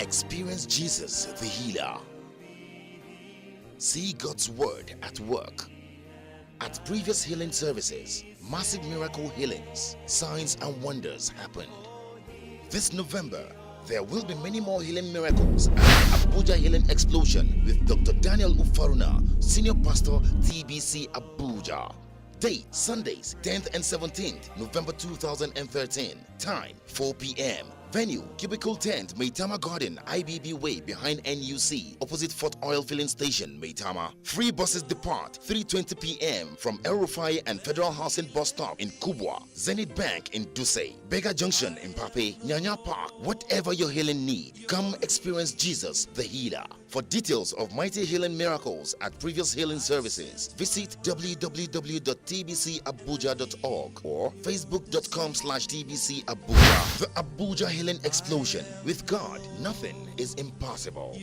Experience Jesus the healer. See God's word at work. At previous healing services, massive miracle healings, signs and wonders happened. This November, there will be many more healing miracles at Abuja Healing Explosion with Dr. Daniel Ufaruna, Senior Pastor, TBC Abuja. Date Sundays 10th and 17th November 2013. Time 4 p.m. Venue Cubicle Tent, Maitama Garden, IBB Way behind NUC, opposite Fort Oil Filling Station, Maitama. Free buses depart 3:20 p.m. from El Rufai and Federal Housing Bus Stop in Kubwa, Zenith Bank in Duse, Bega Junction in Pape, Nyanya Park. Whatever your healing need, come experience Jesus the healer. For details of mighty healing miracles at previous healing services, visit www.tbcabuja.org or facebook.com/tbcabuja. The Abuja Healing Explosion. With God, nothing is impossible.